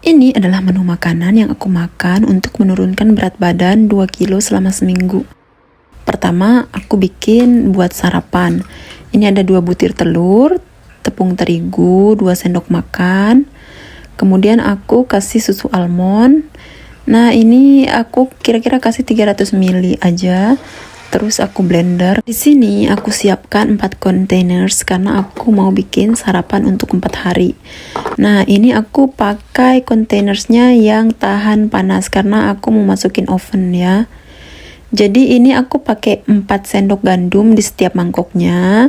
Ini adalah menu makanan yang aku makan untuk menurunkan berat badan 2 kilo selama seminggu. Pertama, aku bikin buat sarapan. Ini ada 2 butir telur, tepung terigu 2 sendok makan. Kemudian aku kasih susu almond. Nah, ini aku kira-kira kasih 300 ml aja. Terus aku blender. Di sini aku siapkan 4 containers karena aku mau bikin sarapan untuk 4 hari. Nah, ini aku pakai containersnya yang tahan panas karena aku mau masukin oven ya. Jadi ini aku pakai 4 sendok gandum di setiap mangkoknya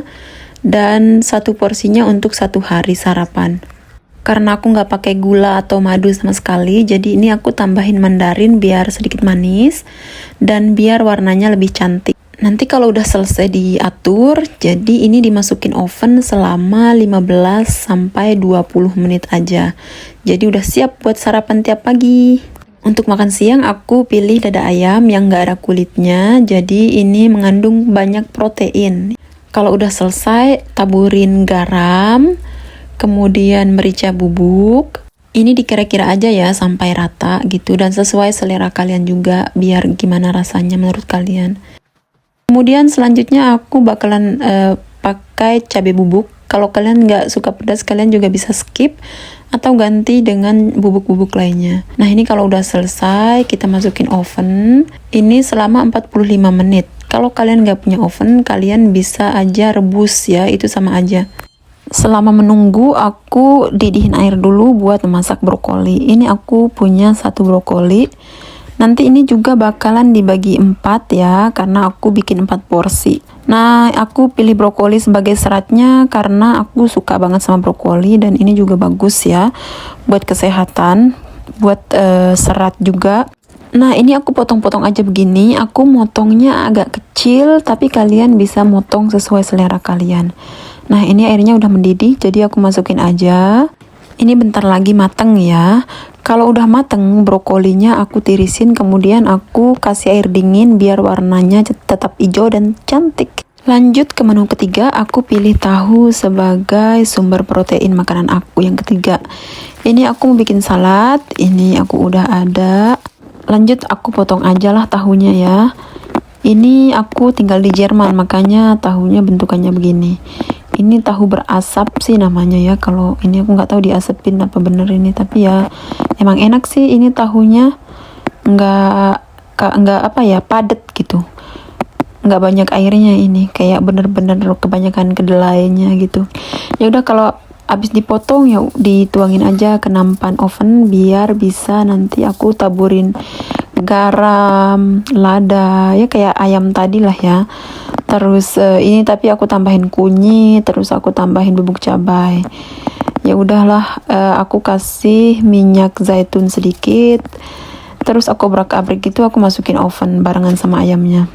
dan 1 porsinya untuk 1 hari sarapan. Karena aku nggak pakai gula atau madu sama sekali, jadi ini aku tambahin mandarin biar sedikit manis dan biar warnanya lebih cantik. Nanti kalau udah selesai diatur, jadi ini dimasukin oven selama 15 sampai 20 menit aja. Jadi udah siap buat sarapan tiap pagi. Untuk makan siang aku pilih dada ayam yang nggak ada kulitnya, jadi ini mengandung banyak protein. Kalau udah selesai, taburin garam, kemudian merica bubuk. Ini dikira-kira aja ya sampai rata gitu dan sesuai selera kalian juga biar gimana rasanya menurut kalian. Kemudian selanjutnya aku bakalan pakai cabai bubuk. Kalau kalian nggak suka pedas, kalian juga bisa skip atau ganti dengan bubuk-bubuk lainnya. Nah, ini kalau udah selesai, kita masukin oven. Ini selama 45 menit. Kalau kalian nggak punya oven, kalian bisa aja rebus ya, itu sama aja. Selama menunggu, aku didihin air dulu buat memasak brokoli. Ini aku punya 1 brokoli. Nanti ini juga bakalan dibagi 4 ya, karena aku bikin 4 porsi. Nah, aku pilih brokoli sebagai seratnya karena aku suka banget sama brokoli dan ini juga bagus ya buat kesehatan, buat serat juga. Nah, ini aku potong-potong aja begini. Aku motongnya agak kecil, tapi kalian bisa motong sesuai selera kalian. Nah, ini airnya udah mendidih, jadi aku masukin aja. Ini bentar lagi mateng ya. Kalau udah mateng, brokolinya aku tirisin, kemudian aku kasih air dingin biar warnanya tetap hijau dan cantik. Lanjut ke menu ketiga, aku pilih tahu sebagai sumber protein makanan aku yang ketiga. Ini aku mau bikin salad, ini aku udah ada. Lanjut aku potong aja lah tahunya ya. Ini aku tinggal di Jerman, makanya tahunya bentukannya begini. Ini tahu berasap sih namanya ya. Kalau ini aku nggak tahu diasepin apa bener ini, tapi ya emang enak sih. Ini tahunya nggak apa ya, padet gitu, nggak banyak airnya. Ini kayak bener-bener kebanyakan kedelainya gitu. Ya udah, kalau abis dipotong ya dituangin aja ke nampan oven biar bisa nanti aku taburin garam, lada ya kayak ayam tadi lah ya. Terus ini tapi aku tambahin kunyit, terus aku tambahin bubuk cabai. Ya udahlah, aku kasih minyak zaitun sedikit. Terus aku obrak-abrik gitu, aku masukin oven barengan sama ayamnya.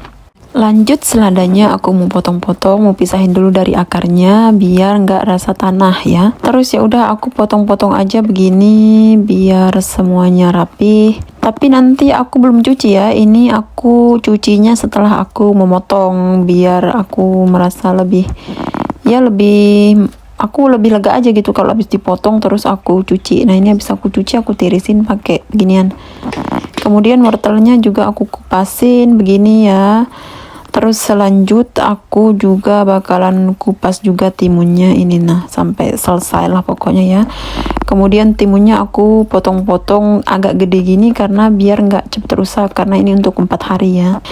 Lanjut seladanya aku mau potong-potong, mau pisahin dulu dari akarnya biar nggak rasa tanah ya. Terus ya udah aku potong-potong aja begini biar semuanya rapi. Tapi nanti aku belum cuci ya. Ini aku cucinya setelah aku memotong biar aku merasa lebih aku lebih lega aja gitu kalau habis dipotong terus aku cuci. Nah, ini habis aku cuci aku tirisin pakai ginian. Kemudian wortelnya juga aku kupasin begini ya. Terus selanjut aku juga bakalan kupas juga timunnya ini, nah sampai selesai lah pokoknya ya. Kemudian timunnya aku potong-potong agak gede gini karena biar nggak cepet rusak, karena ini untuk 4 hari ya.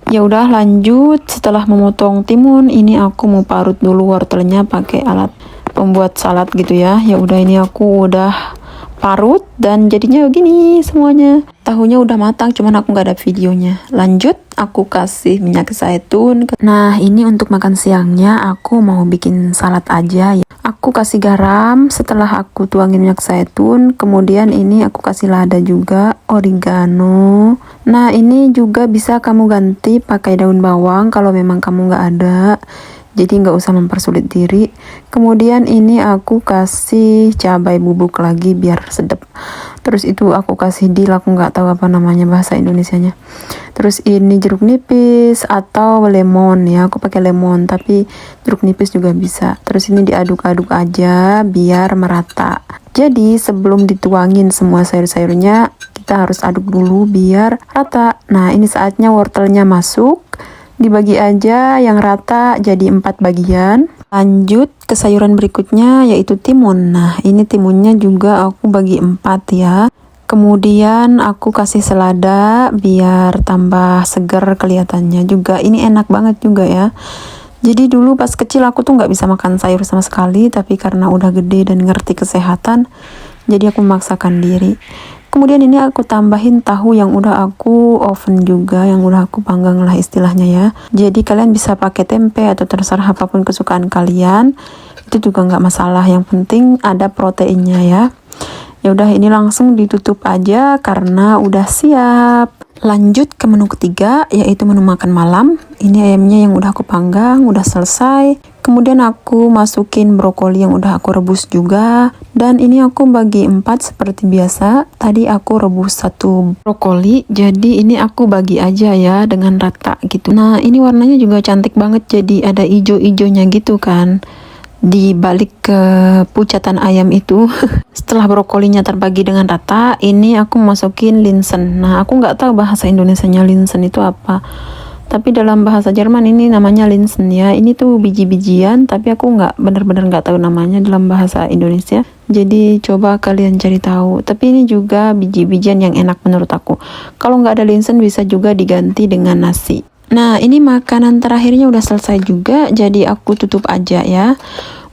Ya udah, lanjut setelah memotong timun ini aku mau parut dulu wortelnya pakai alat pembuat salad gitu ya. Ya udah, ini aku udah parut dan jadinya begini semuanya. Tahunya udah matang, cuman aku nggak ada videonya. Lanjut aku kasih minyak zaitun. Nah, ini untuk makan siangnya aku mau bikin salad aja ya. Aku kasih garam setelah aku tuangin minyak zaitun. Kemudian ini aku kasih lada juga, oregano. Nah, ini juga bisa kamu ganti pakai daun bawang kalau memang kamu nggak ada. Jadi nggak usah mempersulit diri. Kemudian ini aku kasih cabai bubuk lagi biar sedap. Terus itu aku kasih deal, aku nggak tahu apa namanya bahasa Indonesianya. Terus ini jeruk nipis atau lemon ya, aku pakai lemon tapi jeruk nipis juga bisa. Terus ini diaduk-aduk aja biar merata. Jadi sebelum dituangin semua sayur-sayurnya, kita harus aduk dulu biar rata. Nah, ini saatnya wortelnya masuk, dibagi aja yang rata jadi 4 bagian. Lanjut ke sayuran berikutnya yaitu timun. Nah, ini timunnya juga aku bagi 4 ya. Kemudian aku kasih selada biar tambah seger kelihatannya juga. Ini enak banget juga ya. Jadi dulu pas kecil aku tuh nggak bisa makan sayur sama sekali, tapi karena udah gede dan ngerti kesehatan, jadi aku memaksakan diri. Kemudian ini aku tambahin tahu yang udah aku oven juga, yang udah aku panggang lah istilahnya ya. Jadi kalian bisa pakai tempe atau terserah apapun kesukaan kalian. Itu juga nggak masalah, yang penting ada proteinnya ya. Ya udah, ini langsung ditutup aja karena udah siap. Lanjut ke menu ketiga, yaitu menu makan malam. Ini ayamnya yang udah aku panggang, udah selesai. Kemudian aku masukin brokoli yang udah aku rebus juga. Dan ini aku bagi 4 seperti biasa. Tadi aku rebus 1 brokoli, jadi ini aku bagi aja ya dengan rata gitu. Nah, ini warnanya juga cantik banget, jadi ada ijo-ijonya gitu kan di balik ke pucatan ayam itu. Setelah brokolinya terbagi dengan rata, ini aku masukin linsen. Nah, aku nggak tahu bahasa Indonesianya linsen itu apa, tapi dalam bahasa Jerman ini namanya linsen ya. Ini tuh biji-bijian, tapi aku bener-bener nggak tahu namanya dalam bahasa Indonesia. Jadi coba kalian cari tahu. Tapi ini juga biji-bijian yang enak menurut aku. Kalau nggak ada linsen bisa juga diganti dengan nasi. Nah, ini makanan terakhirnya udah selesai juga, jadi aku tutup aja ya.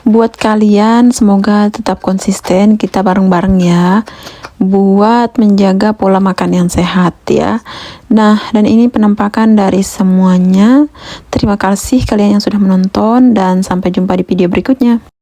Buat kalian semoga tetap konsisten, kita bareng-bareng ya buat menjaga pola makan yang sehat ya. Nah, dan ini penampakan dari semuanya. Terima kasih kalian yang sudah menonton dan sampai jumpa di video berikutnya.